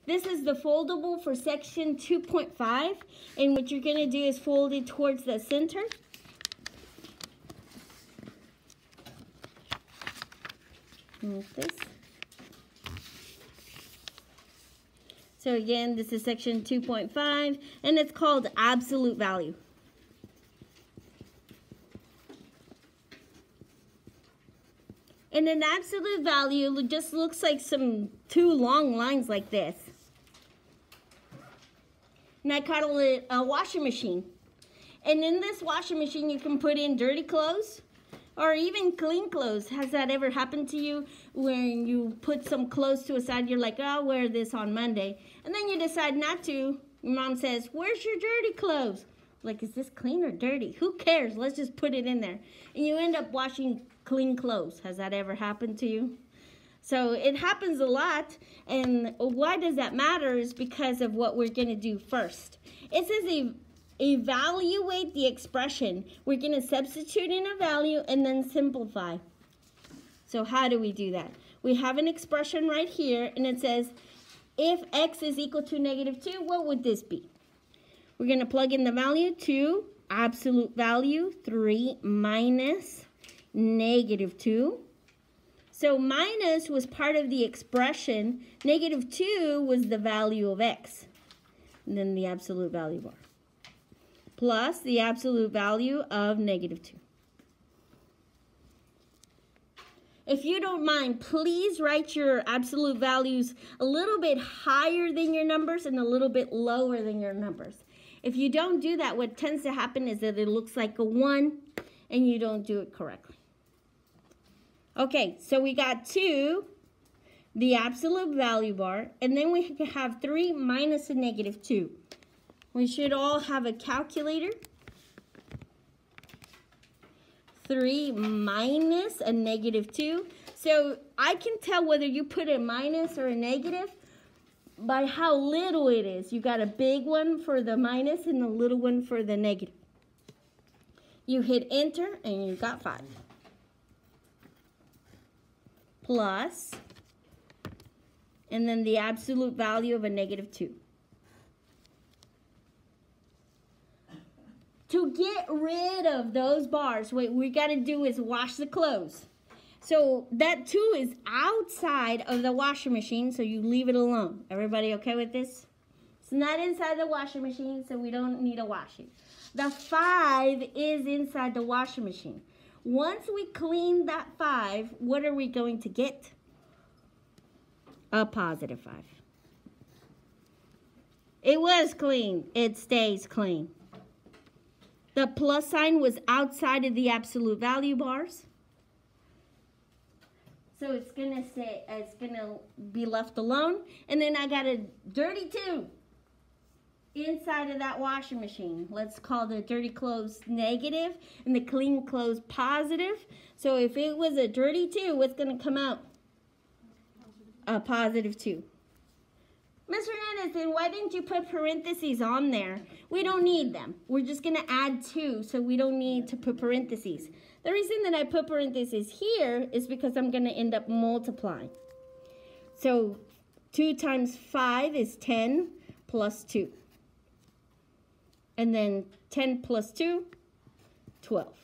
This is the foldable for section 2.5, and what you're going to do is fold it towards the center. Like this. So again, this is section 2.5, and it's called absolute value. And an absolute value just looks like two long lines like this. And I call it a washing machine. And in this washing machine, you can put in dirty clothes or even clean clothes. Has that ever happened to you when you put some clothes to a side, you're like, oh, I'll wear this on Monday. And then you decide not to. Your mom says, where's your dirty clothes? Like, is this clean or dirty? Who cares? Let's just put it in there. And you end up washing clean clothes. Has that ever happened to you? So it happens a lot. And why does that matter is because of what we're going to do first. It says evaluate the expression. We're going to substitute in a value and then simplify. So how do we do that? We have an expression right here, and it says, if x is equal to -2, what would this be? We're going to plug in the value 2, absolute value 3 minus -2. So minus was part of the expression. -2 was the value of x. And then the absolute value bar. Plus the absolute value of -2. If you don't mind, please write your absolute values a little bit higher than your numbers and a little bit lower than your numbers. If you don't do that, what tends to happen is that it looks like a 1 and you don't do it correctly. Okay, so we got 2, the absolute value bar, and then we have 3 minus a -2. We should all have a calculator. 3 minus a -2. So I can tell whether you put a minus or a negative by how little it is. You got a big one for the minus and a little one for the negative. You hit enter and you got 5. Plus, and then the absolute value of a -2. To get rid of those bars, what we got to do is wash the clothes. So that 2 is outside of the washing machine, so you leave it alone. Everybody okay with this? It's not inside the washing machine, so we don't need to wash it. The 5 is inside the washing machine. Once we clean that 5, what are we going to get? A positive 5. It was clean. It stays clean. The plus sign was outside of the absolute value bars. So it's gonna be left alone. And then I got a dirty 2 inside of that washing machine. Let's call the dirty clothes negative and the clean clothes positive. So if it was a dirty 2, what's gonna come out? A positive 2. Ms. Hernandez, then why didn't you put parentheses on there? We don't need them. We're just going to add 2, so we don't need to put parentheses. The reason that I put parentheses here is because I'm going to end up multiplying. So 2 times 5 is 10 plus 2. And then 10 plus 2, 12.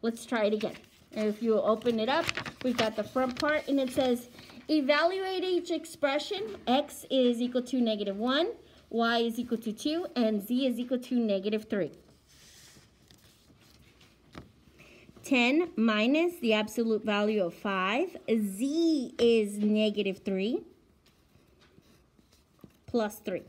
Let's try it again. And if you open it up, we've got the front part, and it says, evaluate each expression. X is equal to -1, Y is equal to 2, and Z is equal to -3. 10 minus the absolute value of 5. Z is -3 plus 3.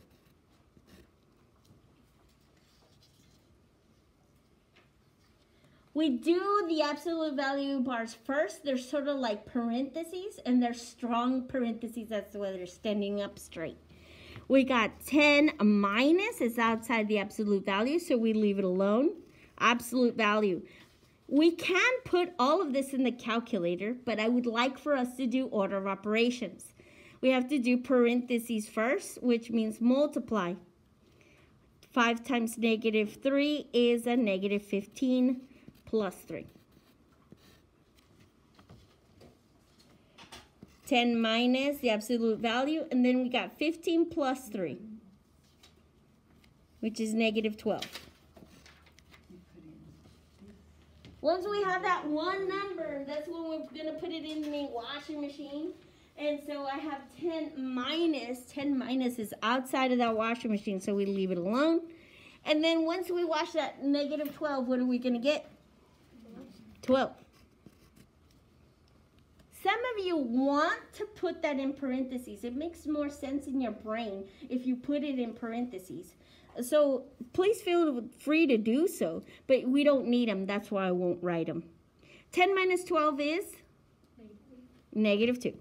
We do the absolute value bars first. They're sort of like parentheses, and they're strong parentheses. That's why they're standing up straight. We got 10 minus is outside the absolute value, so we leave it alone. Absolute value. We can put all of this in the calculator, but I would like for us to do order of operations. We have to do parentheses first, which means multiply. 5 times -3 is a -15. Plus 3. 10 minus the absolute value, and then we got 15 plus 3, which is negative 12. Once we have that one number, that's when we're going to put it in the washing machine. And so I have 10 minus. 10 minus is outside of that washing machine, so we leave it alone. And then once we wash that negative 12, what are we going to get? 12. Some of you want to put that in parentheses. It makes more sense in your brain if you put it in parentheses. So please feel free to do so, but we don't need them. That's why I won't write them. 10 minus 12 is? Negative 2.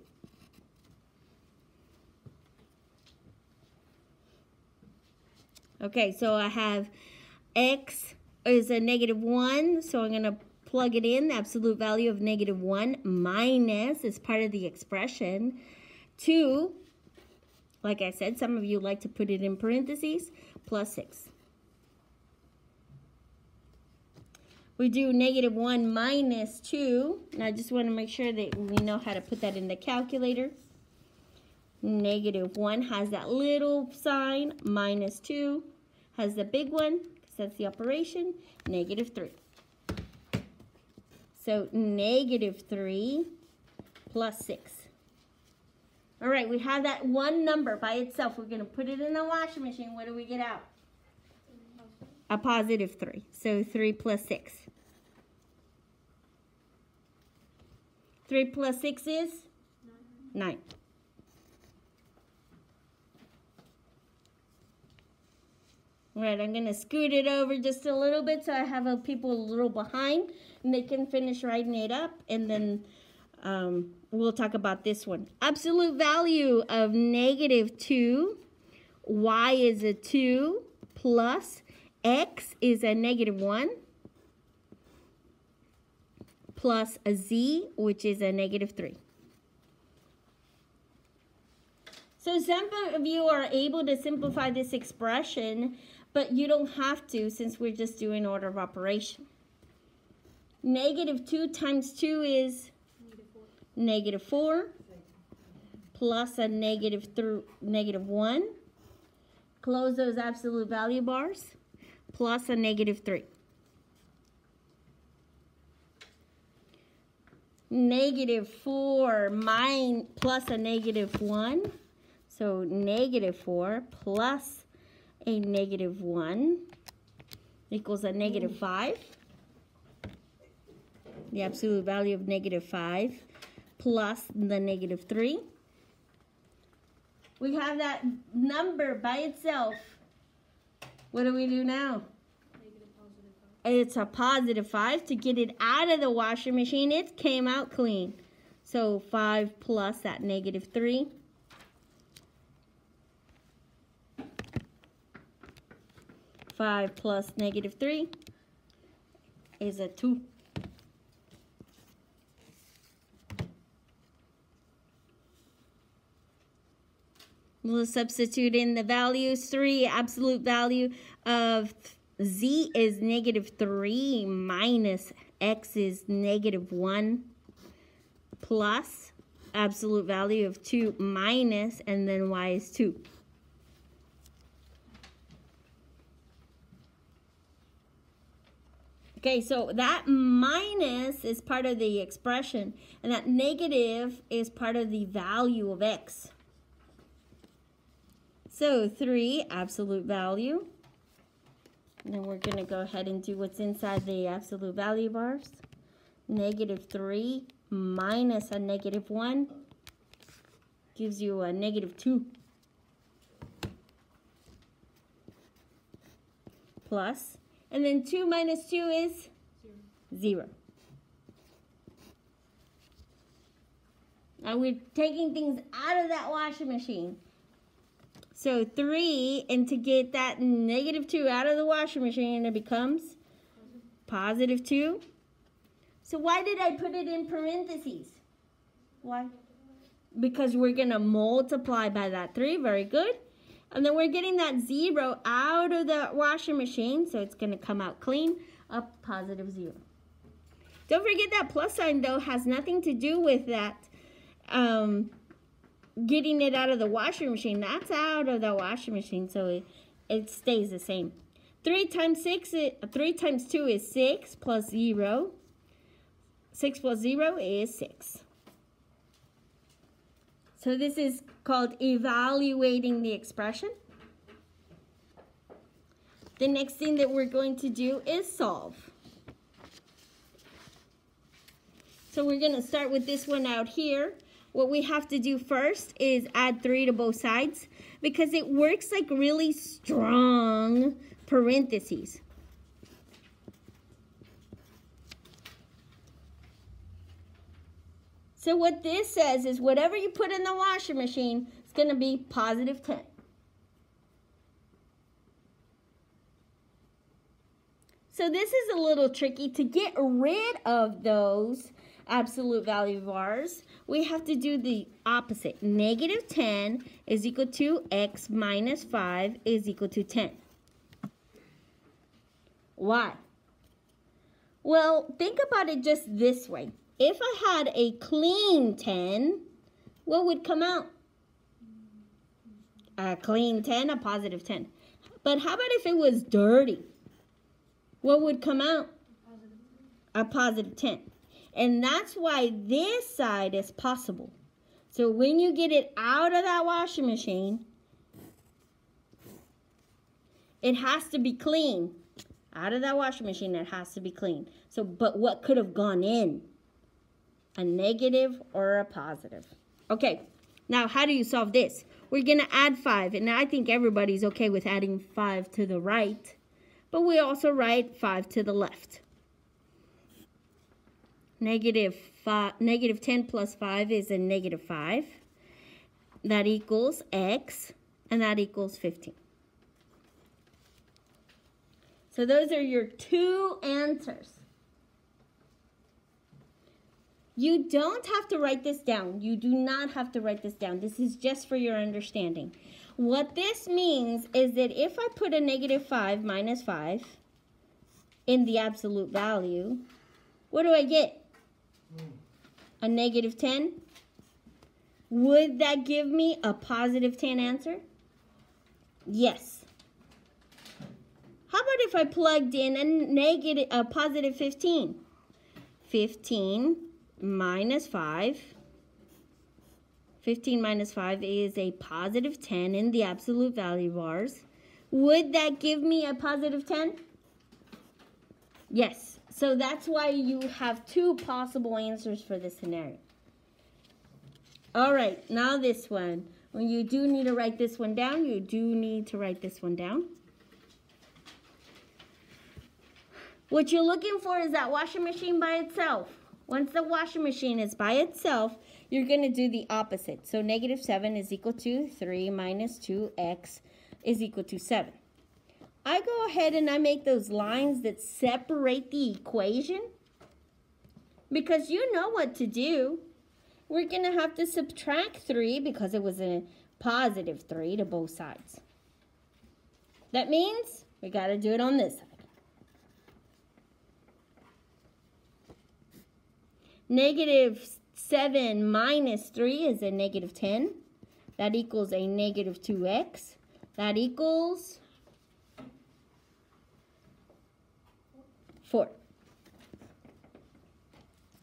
Okay, so I have x is a negative 1, so I'm going to plug it in. The absolute value of negative 1 minus is part of the expression. 2, like I said, some of you like to put it in parentheses, plus 6. We do negative 1 minus 2, and I just want to make sure that we know how to put that in the calculator. Negative 1 has that little sign, minus 2 has the big one, because that's the operation, negative 3. So negative 3 plus 6. All right, we have that one number by itself. We're going to put it in the washing machine. What do we get out? A positive 3. So 3 plus 6. 3 plus 6 is? 9. All right, I'm going to scoot it over just a little bit so I have people a little behind, and they can finish writing it up, and then we'll talk about this one. Absolute value of negative 2, y is a 2, plus x is a negative 1, plus a z, which is a negative 3. So some of you are able to simplify this expression, but you don't have to since we're just doing order of operation. Negative 2 times 2 is negative 4 plus a negative 1. Close those absolute value bars, plus a negative 3. Negative 4 plus a negative 1. So negative 4 plus a negative 1 equals a negative 5. The absolute value of negative 5 plus the negative 3. We have that number by itself. What do we do now? It's a positive 5. To get it out of the washing machine, it came out clean. So 5 plus that negative 3. 5 plus negative 3 is a 2. We'll substitute in the values. 3, absolute value of z is negative 3 minus x is negative 1 plus absolute value of 2 minus, and then y is 2. Okay, so that minus is part of the expression, and that negative is part of the value of x. So 3, absolute value. And then we're going to go ahead and do what's inside the absolute value bars. Negative 3 minus a negative 1 gives you a negative 2. Plus. And then 2 minus 2 is 0. Now we're taking things out of that washing machine. So 3, and to get that negative 2 out of the washing machine, it becomes positive 2. So why did I put it in parentheses? Why? Because we're going to multiply by that 3. Very good. And then we're getting that 0 out of the washing machine, so it's going to come out clean, a positive 0. Don't forget that plus sign, though, has nothing to do with that getting it out of the washing machine. That's out of the washing machine, so it stays the same. 3 times 2 is 6 plus 0. 6 plus 0 is 6. So this is called evaluating the expression. The next thing that we're going to do is solve. So we're going to start with this one out here. What we have to do first is add 3 to both sides because it works like really strong parentheses. So what this says is whatever you put in the washing machine is going to be positive 10. So this is a little tricky. To get rid of those absolute value bars, we have to do the opposite. Negative 10 is equal to x minus 5 is equal to 10. Why? Well, think about it just this way. If I had a clean 10, what would come out? A clean 10, a positive 10. But how about if it was dirty? What would come out? A positive 10. And that's why this side is possible. So when you get it out of that washing machine, it has to be clean. Out of that washing machine, it has to be clean. So, but what could have gone in? A negative or a positive. Okay, now how do you solve this? We're going to add 5, and I think everybody's okay with adding 5 to the right. But we also write 5 to the left. Negative 10 plus 5 is a negative 5. That equals x, and that equals 15. So those are your 2 answers. You don't have to write this down. You do not have to write this down. This is just for your understanding. What this means is that if I put a negative 5 minus 5 in the absolute value, what do I get? A negative 10? Would that give me a positive 10 answer? Yes. How about if I plugged in a positive 15? 15 minus 5. 15 minus 5 is a positive 10 in the absolute value bars. Would that give me a positive 10? Yes. So that's why you have 2 possible answers for this scenario. All right, now this one. When you do need to write this one down, you do need to write this one down. What you're looking for is that washing machine by itself. Once the washing machine is by itself, you're going to do the opposite. So negative 7 is equal to 3 minus 2x is equal to 7. I go ahead and I make those lines that separate the equation because you know what to do. We're going to have to subtract 3 because it was a positive 3 to both sides. That means we got to do it on this side. Negative 7 minus 3 is a negative 10. That equals a negative 2x. That equals 4.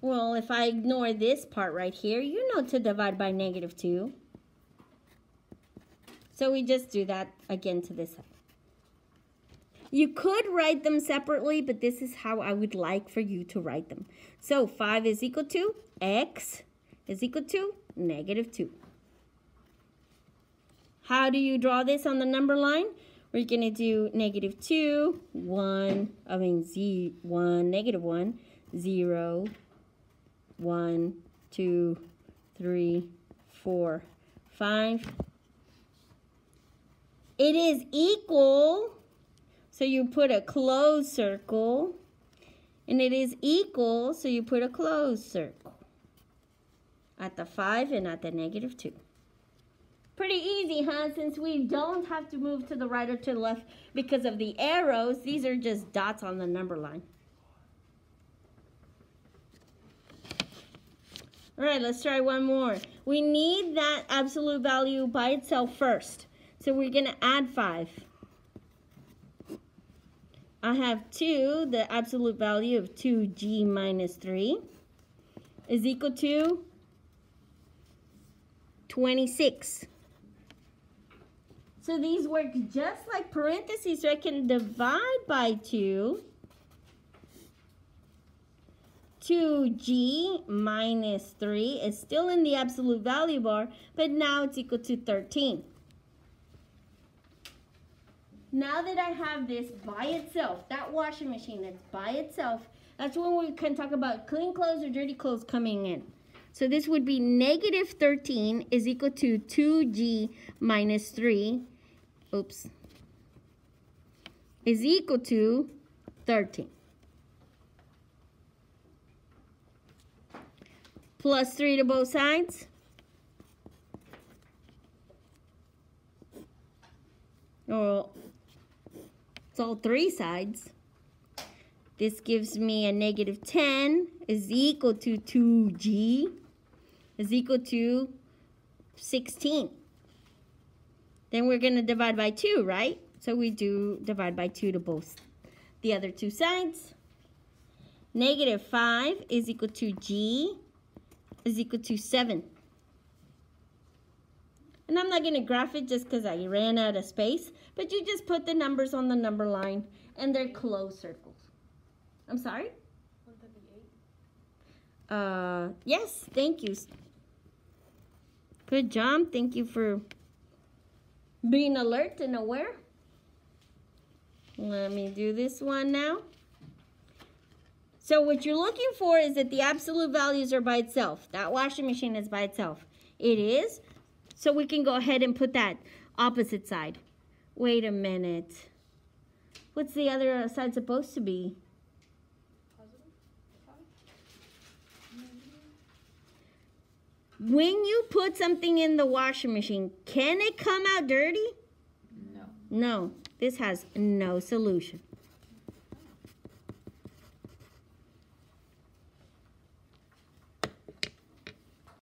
Well, if I ignore this part right here, you know to divide by negative 2. So we just do that again to this side. You could write them separately, but this is how I would like for you to write them. So 5 is equal to x is equal to negative 2. How do you draw this on the number line? We're going to do negative 2, 1, negative 1, 0, 1, 2, 3, 4, 5. It is equal, so you put a closed circle, and it is equal, so you put a closed circle at the 5 and at the negative 2. Pretty easy, huh? Since we don't have to move to the right or to the left because of the arrows, these are just dots on the number line. All right, let's try one more. We need that absolute value by itself first. So we're going to add 5. I have 2, the absolute value of 2g minus 3 is equal to 26. So these work just like parentheses, so I can divide by 2. 2g minus 3 is still in the absolute value bar, but now it's equal to 13. Now that I have this by itself, that washing machine that's by itself, that's when we can talk about clean clothes or dirty clothes coming in. So this would be negative 13 is equal to 2g minus 3, is equal to 13. Plus 3 to both sides. Well, it's all 3 sides. This gives me a negative 10 is equal to 2g is equal to 16. Then we're going to divide by 2, right? So we do divide by 2 to both the other 2 sides. Negative 5 is equal to g is equal to 7. And I'm not going to graph it just because I ran out of space, but you just put the numbers on the number line, and they're closed circles. I'm sorry? Wouldn't that be 8? Yes, thank you. Good job. Thank you for being alert and aware. Let me do this one now. So what you're looking for is that the absolute values are by itself. That washing machine is by itself. It is. So we can go ahead and put that opposite side. Wait a minute. What's the other side supposed to be? Positive? When you put something in the washing machine, can it come out dirty? No. No. This has no solution.